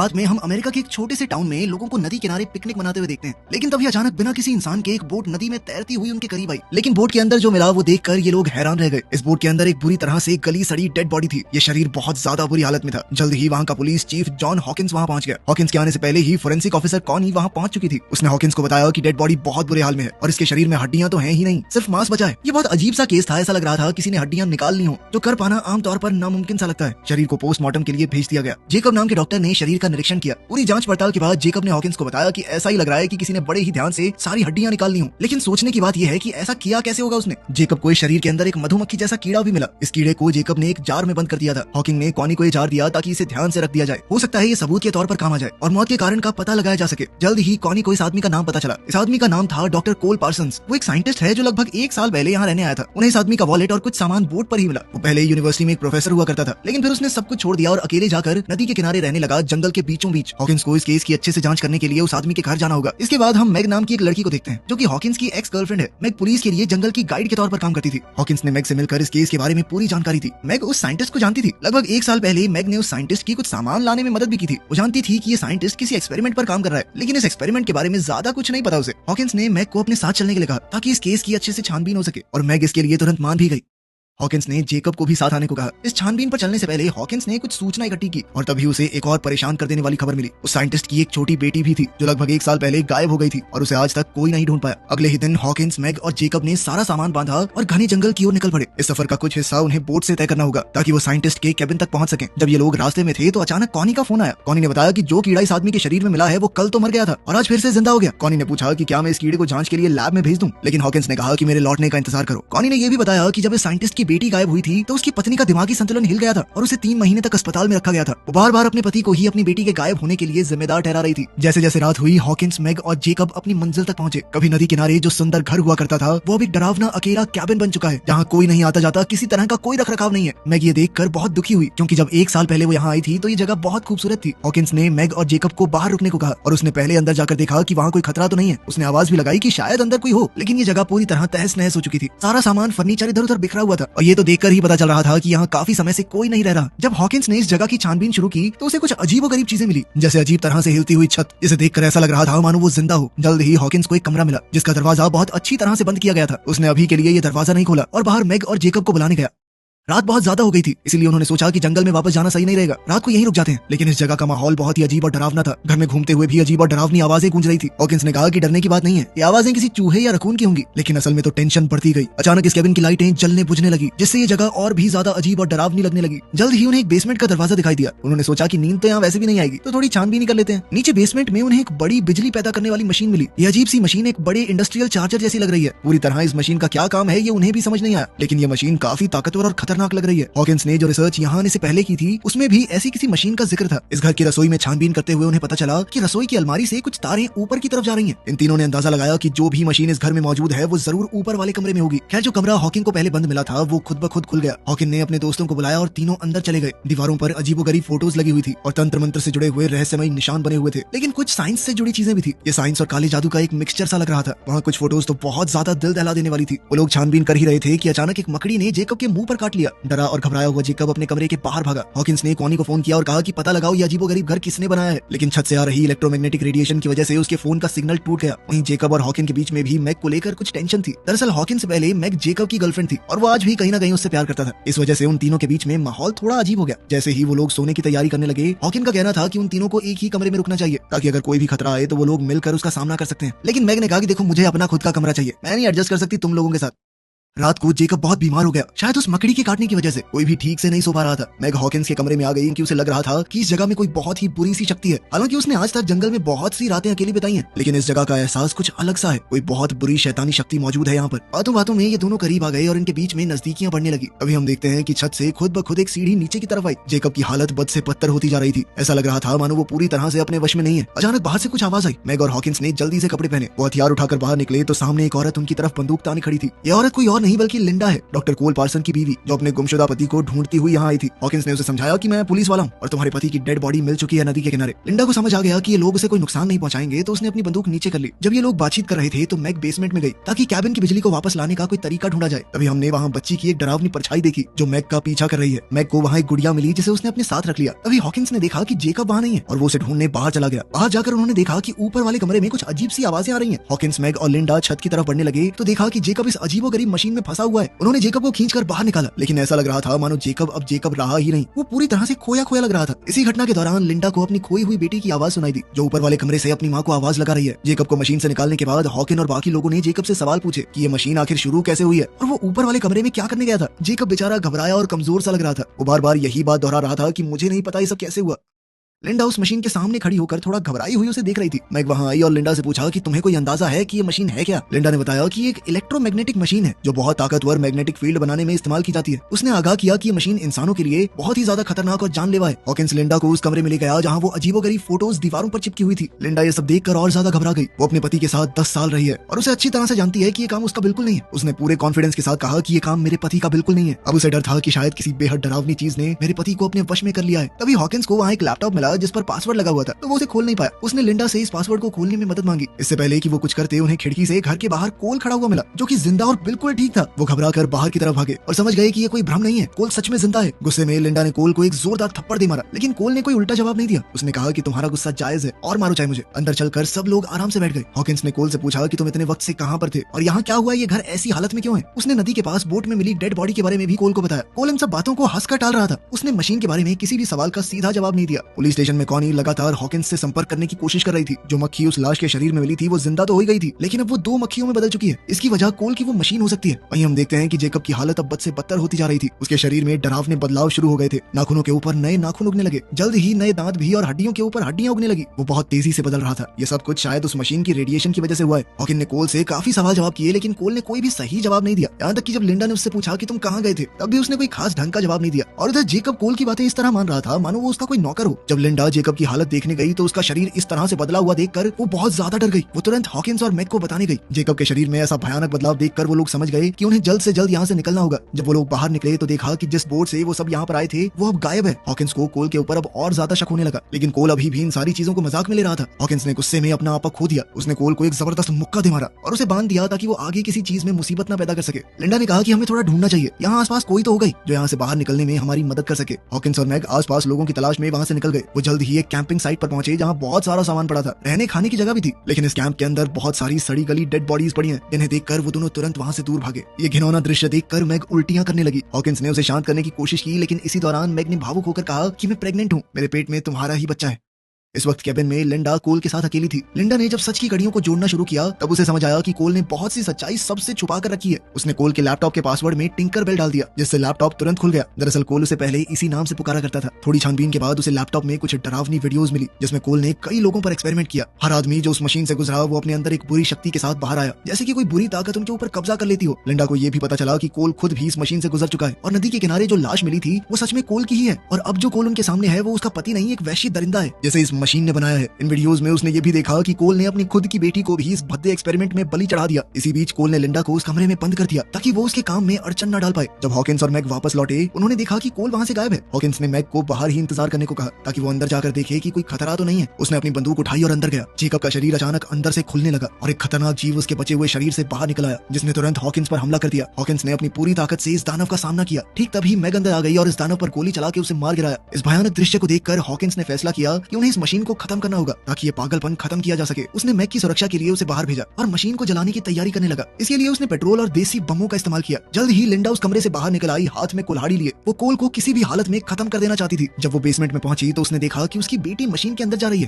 बाद में हम अमेरिका के एक छोटे से टाउन में लोगों को नदी किनारे पिकनिक मनाते हुए देखते हैं, लेकिन तभी अचानक बिना किसी इंसान के एक बोट नदी में तैरती हुई उनके करीब आई। लेकिन बोट के अंदर जो मिला वो देखकर ये लोग हैरान रह गए। इस बोट के अंदर एक बुरी तरह से गली सड़ी डेड बॉडी थी। ये शरीर बहुत ज्यादा बुरी हालत में था। जल्द ही वहाँ का पुलिस चीफ जॉन हॉकिंस वहाँ पहुंच गया। हॉकिंस के आने से पहले ही फोरेंसिक ऑफिसर कॉनी वहाँ पहुंच चुकी थी। उसने हॉकिंस को बताया कि डेड बॉडी बहुत बुरे हाल में है और इसके शरीर में हड्डियां तो हैं ही नहीं, सिर्फ मांस बचा है। ये बहुत अजीब सा केस था। ऐसा लग रहा था किसी ने हड्डियां निकाल ली हो, जो कर पाना आमतौर पर नामुमकिन सा लगता है। शरीर को पोस्टमार्टम के लिए भेज दिया गया। जेकब नाम के डॉक्टर ने शरीर का निरीक्षण किया। पूरी जांच पड़ताल के बाद जेकब ने हॉकिंस को बताया कि ऐसा ही लग रहा है कि किसी ने बड़े ही ध्यान से सारी हड्डियां निकाल ली हों। लेकिन सोचने की बात यह है कि ऐसा किया कैसे होगा उसने। जेकब को इस शरीर के अंदर एक मधुमक्खी जैसा कीड़ा भी मिला। इस कीड़े को जेकब ने एक जार में बंद कर दिया था। हॉकिंग ने कॉनी को ये जार दिया ताकि इसे ध्यान से रख दिया जाए। हो सकता है ये सबूत के तौर पर काम आ जाए और मौत के कारण का पता लगाया जा सके। जल्द ही कॉनी को इस आदमी का नाम पता चला। इस आदमी का नाम था डॉक्टर कोल पार्सन्स। वो एक साइंटिस्ट है जो लगभग 1 साल पहले यहाँ रहने आया था। उन्हें इस आदमी का वॉलेट और कुछ सामान बोट पर ही मिला। वो पहले यूनिवर्सिटी में एक प्रोफेसर हुआ करता था, लेकिन फिर उसने सब कुछ छोड़ दिया और अकेले जाकर नदी के किनारे रहने लगा, जंगल के बीचों बीच। हॉकिंस को इस केस की अच्छे से जांच करने के लिए उस आदमी के घर जाना होगा। इसके बाद हम मैग नाम की एक लड़की को देखते हैं, जो कि हॉकिंस की एक्स गर्लफ्रेंड है। मैग पुलिस के लिए जंगल की गाइड के तौर पर काम करती थी। हॉकिंस ने मैग से मिलकर इस केस के बारे में पूरी जानकारी दी। मैग उस साइंटिस्ट को जानती थी। लगभग 1 साल पहले मैग ने उस साइंटिस्ट की कुछ सामान लाने में मदद भी की थी। वो जानती थी कि ये साइंटिस्ट किसी एक्सपेरिमेंट पर काम कर रहा है, लेकिन इस एक्सपेरिमेंट के बारे में ज्यादा कुछ नहीं पता उसे। हॉकिंस ने मैग को अपने साथ चलने के लिए कहा ताकि इस केस की अच्छे से छानबीन हो सके, और मैग इसके लिए तुरंत मान भी गई। हॉकिंस ने जेकब को भी साथ आने को कहा। इस छानबीन पर चलने से पहले हॉकिंस ने कुछ सूचना इकट्ठी की और तभी उसे एक और परेशान कर देने वाली खबर मिली। उस साइंटिस्ट की एक छोटी बेटी भी थी जो लगभग 1 साल पहले गायब हो गई थी और उसे आज तक कोई नहीं ढूंढ पाया। अगले ही दिन हॉकिंस, मैग और जेकब ने सारा सामान बांधा और घने जंगल की ओर निकल पड़े। इस सफर का कुछ हिस्सा उन्हें बोट से तय करना होगा ताकि वो साइंटिस्ट के केबिन तक पहुंच सके। जब ये लोग रास्ते में थे तो अचानक कॉनी का फोन आया। कॉनी ने बताया कि जो कीड़ा इस आदमी के शरीर में मिला है वो कल तो मर गया था और आज फिर से जिंदा हो गया। कॉनी ने पूछा कि क्या मैं इस कीड़े को जांच के लिए लैब में भेज दूं, लेकिन हॉकिंस ने कहा कि मेरे लौटने का इंतजार करो। कॉनी ने यह भी बताया कि जब इस साइंटिस्ट की बेटी गायब हुई थी तो उसकी पत्नी का दिमागी संतुलन हिल गया था और उसे 3 महीने तक अस्पताल में रखा गया था। वो बार बार अपने पति को ही अपनी बेटी के गायब होने के लिए जिम्मेदार ठहरा रही थी। जैसे जैसे रात हुई, हॉकिंस, मैग और जेकब अपनी मंजिल तक पहुंचे। कभी नदी किनारे जो सुंदर घर हुआ करता था वो अब एक डरावना अकेला कैबिन बन चुका है, जहाँ कोई नहीं आता जाता, किसी तरह का कोई रख रखाव नहीं है। मैग ये देखकर बहुत दुखी हुई, क्योंकि जब 1 साल पहले वो यहाँ आई थी तो ये जगह बहुत खूबसूरत थी। हॉकिंस ने मैग और जेकब को बाहर रुकने को कहा और उसने पहले अंदर जाकर देखा कि वहाँ कोई खतरा तो नहीं है। उसने आवाज भी लगाई कि शायद अंदर कोई हो, लेकिन ये जगह पूरी तरह तहस नहस हो चुकी थी। सारा सामान, फर्नीचर इधर उधर बिखरा हुआ था और ये तो देखकर ही पता चल रहा था कि यहाँ काफी समय से कोई नहीं रह रहा। जब हॉकिंस ने इस जगह की छानबीन शुरू की तो उसे कुछ अजीबोगरीब चीजें मिली, जैसे अजीब तरह से हिलती हुई छत, जिसे देखकर ऐसा लग रहा था मानो वो जिंदा हो। जल्द ही हॉकिंस को एक कमरा मिला जिसका दरवाजा बहुत अच्छी तरह से बंद किया गया था। उसने अभी के लिए ये दरवाजा नहीं खोला और बाहर मैग और जेकब को बुलाने गया। रात बहुत ज्यादा हो गई थी, इसलिए उन्होंने सोचा कि जंगल में वापस जाना सही नहीं रहेगा, रात को यहीं रुक जाते हैं। लेकिन इस जगह का माहौल बहुत ही अजीब और डरावना था। घर में घूमते हुए भी अजीब और डरावनी आवाजें गूंज रही थी। हॉकिंस ने कहा कि डरने की बात नहीं है, ये आवाजें किसी चूहे या रकून की होंगी। लेकिन असल में तो टेंशन बढ़ती गई। अचानक इस केबिन की लाइटें जलने बुझने लगी, जिससे ये जगह और भी ज्यादा अजीब और डरावनी लगने लगी। जल्द ही उन्हें एक बेसमेंट का दरवाजा दिखाई दिया। उन्होंने सोचा कि नींद तो यहाँ वैसे भी नहीं आएगी, तो थोड़ी छानबीन कर लेते हैं। नीचे बेसमेंट में उन्हें एक बड़ी बिजली पैदा करने वाली मशीन मिली। ये अजीब सी मशीन एक बड़े इंडस्ट्रियल चार्जर जैसी लग रही है। पूरी तरह इस मशीन का क्या काम है ये उन्हें भी समझ नहीं आया, लेकिन ये मशीन काफी ताकतवर और खतरनाक लग रही है। हॉकिंस ने जो रिसर्च यहाँ आने से पहले की थी उसमें भी ऐसी किसी मशीन का जिक्र था। इस घर की रसोई में छानबीन करते हुए उन्हें पता चला कि रसोई की अलमारी से कुछ तारें ऊपर की तरफ जा रही हैं। इन तीनों ने अंदाजा लगाया कि जो भी मशीन इस घर में मौजूद है वो जरूर ऊपर वाले कमरे में होगी। खैर, जो कमरा हॉकिंग को पहले बंद मिला था वो खुद ब खुद खुल गया। हॉकिंग ने अपने दोस्तों को बुलाया और तीनों अंदर चले गए। दीवारों पर अजीबोगरीब फोटोज लगी हुई थी और तंत्र मंत्र से जुड़े हुए रहस्यमय निशान बने हुए थे, लेकिन कुछ साइंस से जुड़ी चीजें भी थी। ये साइंस और काले जादू का एक मिक्सचर सा लग रहा था। वहाँ कुछ फोटोज तो बहुत ज्यादा दिल दहला देने वाली थी। वो लोग छानबीन कर ही रहे थे कि अचानक एक मकड़ी ने जेकब के मुंह पर काट लिया। डरा और घबराया हुआ जेकब अपने कमरे के बाहर भागा। हॉकिंस ने कॉनी को फोन किया और कहा कि पता लगाओ ये अजीबोगरीब घर किसने बनाया है, लेकिन छत से आ रही इलेक्ट्रोमैग्नेटिक रेडिएशन की वजह से उसके फोन का सिग्नल टूट गया। वहीं जेकब और हॉकिन के बीच में भी मैग को लेकर कुछ टेंशन थी। दरअसल हॉकिन से पहले मैग जेकब की गर्लफ्रेंड थी और वो आज भी कहीं ना कहीं उससे प्यार करता था। इस वजह से उन तीनों के बीच में माहौल थोड़ा अजीब हो गया। जैसे ही वो लोग सोने की तैयारी करने लगे, हॉकिन का कहना था कि उन तीनों को एक ही कमरे में रुकना चाहिए ताकि अगर कोई भी खतरा आए तो वो लोग मिलकर उसका सामना कर सकते हैं। लेकिन मैग ने कहा कि देखो, मुझे अपना खुद का कमरा चाहिए, मैं नहीं एडजस्ट कर सकती तुम लोगों के साथ। रात को जेकब बहुत बीमार हो गया, शायद उस मकड़ी के काटने की वजह से। कोई भी ठीक से नहीं सो पा रहा था। मैग हॉकिंस के कमरे में आ गई कि उसे लग रहा था कि इस जगह में कोई बहुत ही बुरी सी शक्ति है। हालांकि उसने आज तक जंगल में बहुत सी रातें अकेली बिताई हैं, लेकिन इस जगह का एहसास कुछ अलग सा है। कोई बहुत बुरी शैतानी शक्ति मौजूद है यहाँ पर। बातों बातों में ये दोनों करीब आ गए और इनके बीच में नजदीकियां बढ़ने लगी। अभी हम देखते हैं कि छत से खुद ब खुद एक सीढ़ी नीचे की तरफ आई। जेकब की हालत बद से बदतर होती जा रही थी। ऐसा लग रहा था मानो वो पूरी तरह से अपने वश में नहीं है। अचानक बाहर से कुछ आवाज आई। मैग और हॉकिंस ने जल्दी से कपड़े पहने। वो हथियार उठाकर बाहर निकले तो सामने एक औरत उनकी तरफ बंदूक ताने खड़ी थी। ये औरत कोई और और नहीं बल्कि लिंडा है, डॉक्टर कोल पार्सन की बीवी, जो अपने गुमशुदा पति को ढूंढती हुई यहाँ आई थी। हॉकिंस ने उसे समझाया कि मैं पुलिस वाला हूँ और तुम्हारे पति की डेड बॉडी मिल चुकी है नदी के किनारे। लिंडा को समझ आ गया कि ये लोग उसे कोई नुकसान नहीं पहुंचाएंगे, तो उसने अपनी बंदूक नीचे कर ली। जब ये लोग बातचीत कर रहे थे तो मैग बेसमेंट में गई ताकि कैबिन की बिजली को वापस लाने का कोई तरीका ढूंढा जाए। तभी हमने वहाँ बच्ची की एक डरावनी परछाई देखी जो मैग का पीछा कर रही है। मैग को वहाँ एक गुड़िया मिली जिसे उसने अपने साथ रख लिया। तभी हॉकिंस ने देखा कि जेकब वहाँ नहीं है और वो उसे ढूंढने बाहर चला गया। बाहर जाकर उन्होंने देखा कि ऊपर वाले कमरे में कुछ अजीब सी आवाजें आ रही हैं। हॉकिंस, मैग और लिंडा छत की तरफ बढ़ने लगे तो देखा कि जेकब इस अजीबोगरीब मशीन में फंसा हुआ है। उन्होंने जेकब को खींचकर बाहर निकाला, लेकिन ऐसा लग रहा था मानो जेकब अब जेकब रहा ही नहीं, वो पूरी तरह से खोया खोया लग रहा था। इसी घटना के दौरान लिंडा को अपनी खोई हुई बेटी की आवाज सुनाई दी जो ऊपर वाले कमरे से अपनी माँ को आवाज लगा रही है। जेकब को मशीन से निकालने के बाद हॉकिन और बाकी लोगों ने जेकब से सवाल पूछे कि ये मशीन आखिर शुरू कैसे हुई है और वो ऊपर वाले कमरे में क्या करने गया था। जेकब बेचारा घबराया और कमजोर सा लग रहा था। वो बार बार यही बात दोहरा रहा था कि मुझे नहीं पता ये सब कैसे हुआ। लिंडा उस मशीन के सामने खड़ी होकर थोड़ा घबराई हुई उसे देख रही थी। मैग वहां आई और लिंडा से पूछा कि तुम्हें कोई अंदाजा है कि ये मशीन है क्या। लिंडा ने बताया कि एक इलेक्ट्रोमैग्नेटिक मशीन है जो बहुत ताकतवर मैग्नेटिक फील्ड बनाने में इस्तेमाल की जाती है। उसने आगाह किया कि ये मशीन इंसानों के लिए बहुत ही ज्यादा खतरनाक और जानलेवा है। हॉकिंस लिंडा को उस कमरे में ले गया जहाँ वो अजीबोगरीब फोटोज दीवारों पर चिपकी हुई थी। लिंडा ये सब देखकर और ज्यादा घबरा गई। वो अपने पति के साथ 10 साल रही है और उसे अच्छी तरह से जानती है कि ये काम उसका बिल्कुल नहीं है। उसने पूरे कॉन्फिडेंस के साथ कहा कि ये काम मेरे पति का बिल्कुल नहीं है। अब उसे डर था कि शायद किसी बेहद डरावनी चीज ने मेरे पति को अपने वश में कर लिया है। तभी हॉकिंस को वहाँ एक लैपटॉप मिला जिस पर पासवर्ड लगा हुआ था, तो वो उसे खोल नहीं पाया। उसने लिंडा से इस पासवर्ड को खोलने में मदद मांगी। इससे पहले कि वो कुछ करते उन्हें खिड़की से घर के बाहर कोल खड़ा हुआ मिला जो कि जिंदा और बिल्कुल ठीक था। वो घबरा कर बाहर की तरफ भागे और समझ गए कि ये कोई भ्रम नहीं है, कोल सच में जिंदा है। गुस्से में लिंडा ने कोल को एक जोरदार थप्पड़ दे मारा, लेकिन कोल ने कोई उल्टा जवाब नहीं दिया। उसने कहा कि तुम्हारा गुस्सा जायज है और मारो चाहे मुझे। अंदर चलकर सब लोग आराम से बैठ गए। हॉकिंस ने कोल से पूछा कि तुम इतने वक्त से कहाँ पर थे और यहाँ क्या हुआ, ये घर ऐसी हालत में क्यों है। उसने नदी के पास बोट में मिली डेड बॉडी के बारे में भी कोल को बताया। कोल इन सब बातों को हंसकर टाल रहा था। उसने मशीन के बारे में किसी भी सवाल का सीधा जवाब नहीं दिया। पुलिस स्टेशन में कॉनी लगातार हॉकिंस से संपर्क करने की कोशिश कर रही थी। जो मक्खी उस लाश के शरीर में मिली थी वो जिंदा तो हो ही गई थी, लेकिन अब वो 2 मक्खियों में बदल चुकी है। इसकी वजह कोल की वो मशीन हो सकती है। वहीं हम देखते हैं कि जेकब की हालत अब बद से बदतर होती जा रही थी। उसके शरीर में डरावने बदलाव शुरू हो गए थे। नाखूनों के ऊपर नए नाखून उगने लगे, जल्द ही नए दांत भी, और हड्डियों के ऊपर हड्डियां उगने लगी। वो बहुत तेजी से बदल रहा था। ये सब कुछ शायद उस मशीन की रेडिएशन की वजह से हुआ है। हॉकिन ने कोल से काफी सवाल जवाब किए, लेकिन कोल ने कोई भी सही जवाब नहीं दिया। यहाँ तक कि जब लिंडा ने उससे पूछा कि तुम कहाँ गए थे, तब भी उसने कोई खास ढंग का जवाब नहीं दिया। और उधर जेकब कोल की बातें इस तरह मान रहा था मानो वो उसका कोई नौकर हो। जब लिंडा जेकब की हालत देखने गई तो उसका शरीर इस तरह से बदला हुआ देखकर वो बहुत ज्यादा डर गई। वो तुरंत हॉकिंस और मैग को बताने गई। जेकब के शरीर में ऐसा भयानक बदलाव देखकर वो लोग समझ गए कि उन्हें जल्द से जल्द यहाँ से निकलना होगा। जब वो लोग बाहर निकले तो देखा कि जिस बोट से वो सब यहाँ पर आए थे वो अब गायब है। हॉकिंस को कोल के ऊपर अब और ज्यादा शक होने लगा, लेकिन कोल अभी भी इन सारी चीजों को मजाक में ले रहा था। हॉकिंस ने गुस्से में अपना आपा खो दिया। उसने कोल को एक जबरदस्त मुक्का दे मारा और उसे बांध दिया ताकि वो आगे किसी चीज में मुसीबत न पैदा कर सके। लिंडा ने कहा कि हमें थोड़ा ढूंढना चाहिए, यहाँ आसपास कोई तो होगा जो यहाँ से बाहर निकलने में हमारी मदद कर सके। हॉकिंस और मैग आसपास लोगों की तलाश में वहाँ से निकल गए। वो जल्द ही एक कैंपिंग साइट पर पहुंचे जहाँ बहुत सारा सामान पड़ा था। रहने खाने की जगह भी थी, लेकिन इस कैंप के अंदर बहुत सारी सड़ी गली डेड बॉडीज पड़ी हैं, जिन्हें देखकर वो दोनों तुरंत वहां से दूर भागे। ये घिनौना दृश्य देखकर मैग उल्टियां करने लगी। हॉकिंस ने उसे शांत करने की कोशिश की, लेकिन इसी दौरान मैग ने भावुक होकर कहा कि मैं प्रेग्नेंट हूँ, मेरे पेट में तुम्हारा ही बच्चा है। इस वक्त कैबिन में लिंडा कोल के साथ अकेली थी। लिंडा ने जब सच की कड़ियों को जोड़ना शुरू किया तब उसे समझ आया कि कोल ने बहुत सी सच्चाई सबसे छुपा कर रखी है। उसने कोल के लैपटॉप के पासवर्ड में टिंकर बेल डाल दिया, जिससे लैपटॉप तुरंत खुल गया। दरअसल कोल उसे पहले इसी नाम से पुकारा करता था। थोड़ी छानबीन के बाद उसे लैपटॉप में कुछ डरावनी वीडियोस मिली, जिसमें कोल ने कई लोगों पर एक्सपेरिमेंट किया। हर आदमी जो उस मशीन से गुजरा वो अपने अंदर एक बुरी शक्ति के साथ बाहर आया, जैसे कि कोई बुरी ताकत उनके ऊपर कब्जा कर लेती हो। लिंडा को यह भी पता चला कि कोल खुद भी इस मशीन से गुजर चुका है और नदी के किनारे जो लाश मिली थी वो सच में कोल की ही है। और अब जो कोल उनके सामने है वो उसका पति नहीं, एक वैश्य दरिंदा है जिसे इस मशीन ने बनाया है। इन वीडियोस में उसने ये भी देखा कि कोल ने अपनी खुद की बेटी को भी इस भद्दे एक्सपेरिमेंट में बलि चढ़ा दिया। इसी बीच कोल ने लिंडा को उस कमरे में बंद कर दिया ताकि वो उसके काम में अड़चन न डाल पाए। जब हॉकिंस और मैग वापस लौटे उन्होंने देखा कि कोल वहाँ से गायब है। हॉकिंस ने मैग को बाहर ही इंतजार करने को कहा ताकि वो अंदर जाकर देखे कि कोई खतरा तो नहीं है। उसने अपनी बंदूक उठाई और अंदर गया। जेकब का शरीर अचानक अंदर से खुलने लगा और एक खतरनाक जीव उसके बचे हुए शरीर से बाहर निकल आया, जिसने तुरंत हॉकिंस पर हमला कर दिया। हॉकिंस ने अपनी पूरी ताकत से इस दानव का सामना किया। ठीक तभी मैग अंदर आ गई और इस दानव पर गोली चला के उसे मार गिराया। इस भयानक दृश्य को देखकर हॉकिंस ने फैसला किया कि उन्हें इस मशीन को खत्म करना होगा ताकि ये पागलपन खत्म किया जा सके। उसने मैग की सुरक्षा के लिए उसे बाहर भेजा और मशीन को जलाने की तैयारी करने लगा। इसके लिए उसने पेट्रोल और देसी बमों का इस्तेमाल किया। जल्द ही लिंडा उस कमरे से बाहर निकल आई, हाथ में कुल्हाड़ी लिए। वो कोल को किसी भी हालत में खत्म कर देना चाहती थी। जब वो बेसमेंट में पहुंची तो उसने देखा कि उसकी बेटी मशीन के अंदर जा रही है।